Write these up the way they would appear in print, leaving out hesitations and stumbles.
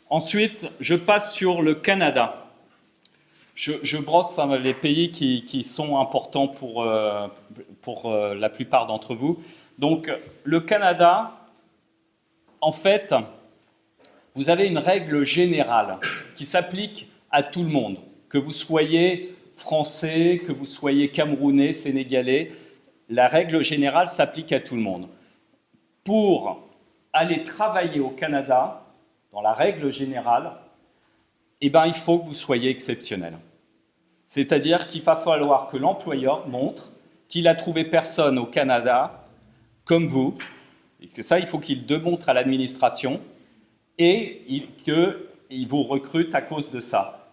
Ensuite, je passe sur le Canada. Je brosse les pays qui sont importants pour la plupart d'entre vous. Donc, le Canada, en fait, vous avez une règle générale qui s'applique à tout le monde, que vous soyez français, que vous soyez camerounais, sénégalais, la règle générale s'applique à tout le monde. Pour aller travailler au Canada, dans la règle générale, eh ben, il faut que vous soyez exceptionnel. C'est-à-dire qu'il va falloir que l'employeur montre qu'il a trouvé personne au Canada comme vous, et que ça, il faut qu'il démontre à l'administration, et qu'il vous recrute à cause de ça.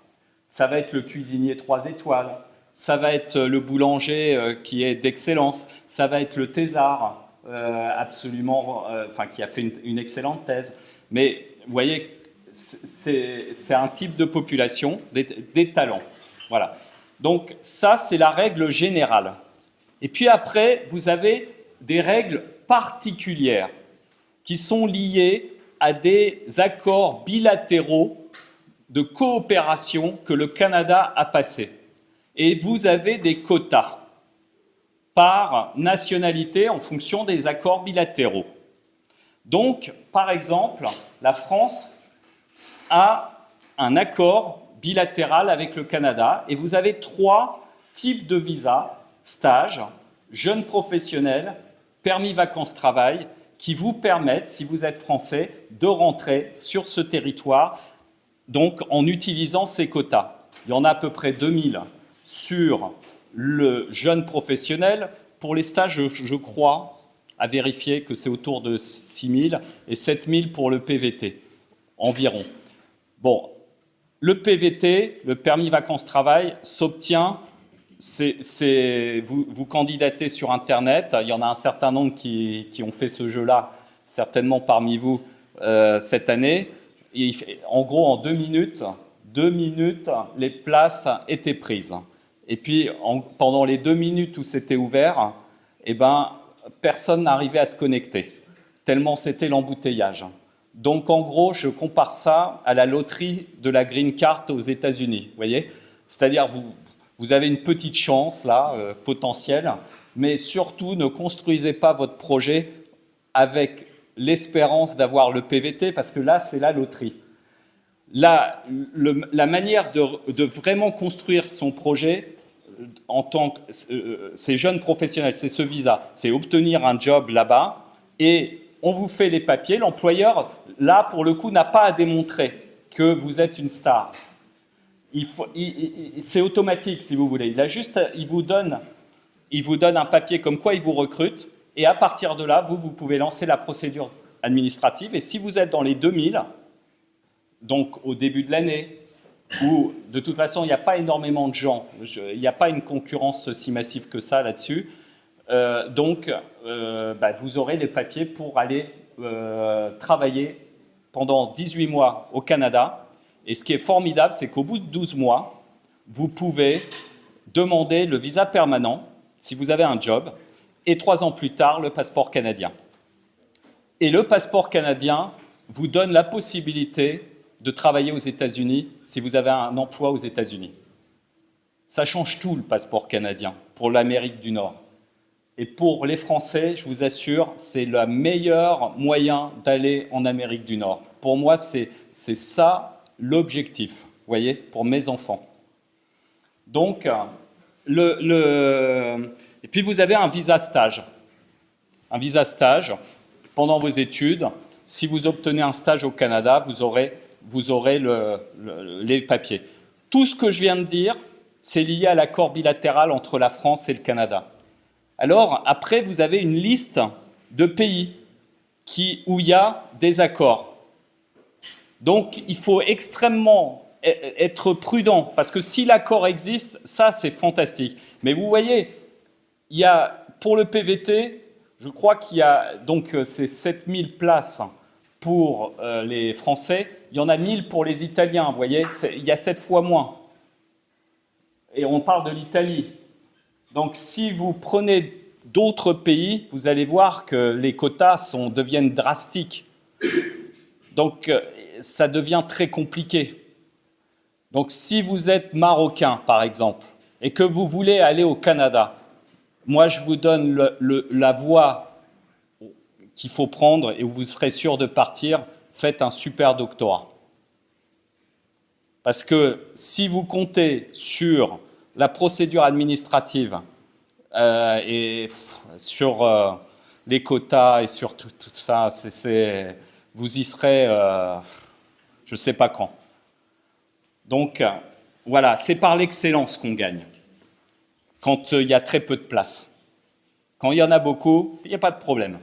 Ça va être le cuisinier 3 étoiles, ça va être le boulanger qui est d'excellence, ça va être le thésard qui a fait une excellente thèse. Mais vous voyez, c'est un type de population, des talents. Voilà. Donc ça, c'est la règle générale. Et puis après, vous avez des règles particulières qui sont liées à des accords bilatéraux de coopération que le Canada a passés. Et vous avez des quotas par nationalité en fonction des accords bilatéraux. Donc, par exemple, la France a un accord bilatéral avec le Canada et vous avez 3 types de visas, stage, jeunes professionnels, permis vacances-travail, qui vous permettent, si vous êtes français, de rentrer sur ce territoire donc en utilisant ces quotas. Il y en a à peu près 2000 sur le jeune professionnel. Pour les stages, je crois, à vérifier que c'est autour de 6000 et 7000 pour le PVT, environ. Bon, le PVT, le permis vacances-travail, s'obtient, vous candidatez sur Internet, il y en a un certain nombre qui ont fait ce jeu-là, certainement parmi vous, cette année. Et en gros, en 2 minutes, les places étaient prises. Et puis, pendant les 2 minutes où c'était ouvert, eh ben, personne n'arrivait à se connecter, tellement c'était l'embouteillage. Donc, en gros, je compare ça à la loterie de la green card aux États-Unis, vous voyez ? C'est-à-dire, vous avez une petite chance, là, potentielle, mais surtout, ne construisez pas votre projet avec l'espérance d'avoir le PVT, parce que là, c'est la loterie. La manière de vraiment construire son projet en tant que ces jeunes professionnels, c'est ce visa, c'est obtenir un job là-bas et on vous fait les papiers. L'employeur, là, pour le coup, n'a pas à démontrer que vous êtes une star. C'est automatique, si vous voulez. Il vous donne un papier comme quoi il vous recrute et à partir de là, vous pouvez lancer la procédure administrative. Et si vous êtes dans les 2000, donc au début de l'année, où de toute façon il n'y a pas énormément de gens, il n'y a pas une concurrence si massive que ça là-dessus, vous aurez les papiers pour aller travailler pendant 18 mois au Canada. Et ce qui est formidable, c'est qu'au bout de 12 mois, vous pouvez demander le visa permanent, si vous avez un job, et 3 ans plus tard, le passeport canadien. Et le passeport canadien vous donne la possibilité de travailler aux États-Unis si vous avez un emploi aux États-Unis. Ça change tout, le passeport canadien, pour l'Amérique du Nord. Et pour les Français, je vous assure, c'est le meilleur moyen d'aller en Amérique du Nord. Pour moi, c'est ça l'objectif, vous voyez, pour mes enfants. Donc, et puis vous avez un visa stage. Un visa stage, pendant vos études, si vous obtenez un stage au Canada, vous aurez les papiers. Tout ce que je viens de dire, c'est lié à l'accord bilatéral entre la France et le Canada. Alors, après, vous avez une liste de pays où il y a des accords. Donc, il faut extrêmement être prudent, parce que si l'accord existe, ça, c'est fantastique. Mais vous voyez, il y a, pour le PVT, je crois qu'il y a donc ces 7000 places pour les Français, il y en a 1000 pour les Italiens, vous voyez, il y a 7 fois moins. Et on parle de l'Italie. Donc si vous prenez d'autres pays, vous allez voir que les quotas deviennent drastiques. Donc, ça devient très compliqué. Donc, si vous êtes marocain, par exemple, et que vous voulez aller au Canada, moi, je vous donne la voie qu'il faut prendre et où vous serez sûr de partir. Faites un super doctorat. Parce que si vous comptez sur la procédure administrative et sur les quotas et sur tout ça, vous y serez, je ne sais pas quand. Donc, voilà, c'est par l'excellence qu'on gagne, quand il y a très peu de place. Quand il y en a beaucoup, il n'y a pas de problème.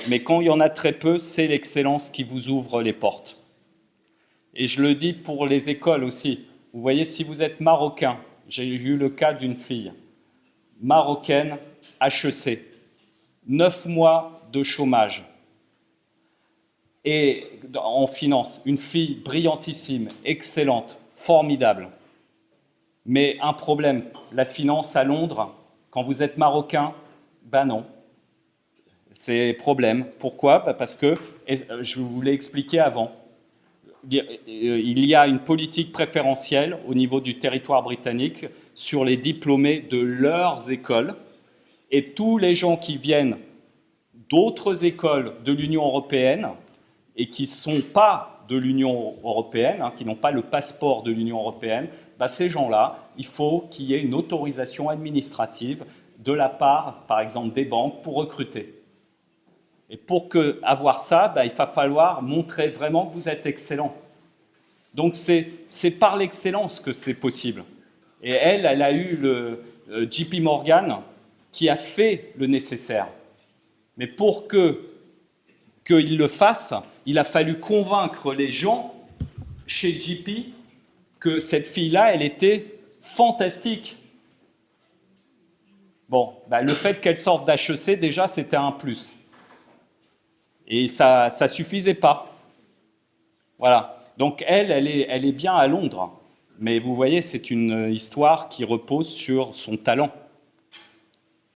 Mais quand il y en a très peu, c'est l'excellence qui vous ouvre les portes. Et je le dis pour les écoles aussi. Vous voyez, si vous êtes marocain, j'ai eu le cas d'une fille marocaine, HEC, 9 mois de chômage. Et en finance, une fille brillantissime, excellente, formidable. Mais un problème, la finance à Londres, quand vous êtes marocain, ben non. C'est problème. Pourquoi? Parce que, je vous l'ai expliqué avant, il y a une politique préférentielle au niveau du territoire britannique sur les diplômés de leurs écoles, et tous les gens qui viennent d'autres écoles de l'Union européenne et qui ne sont pas de l'Union européenne, qui n'ont pas le passeport de l'Union européenne, ces gens-là, il faut qu'il y ait une autorisation administrative de la part, par exemple, des banques pour recruter. Et pour avoir ça, il va falloir montrer vraiment que vous êtes excellent. Donc c'est par l'excellence que c'est possible. Et elle a eu le JP Morgan qui a fait le nécessaire. Mais pour qu'il le fasse, il a fallu convaincre les gens chez JP que cette fille-là, elle était fantastique. Bon, le fait qu'elle sorte d'HEC, déjà, c'était un plus. Et ça ne suffisait pas. Voilà. Donc elle est bien à Londres. Mais vous voyez, c'est une histoire qui repose sur son talent.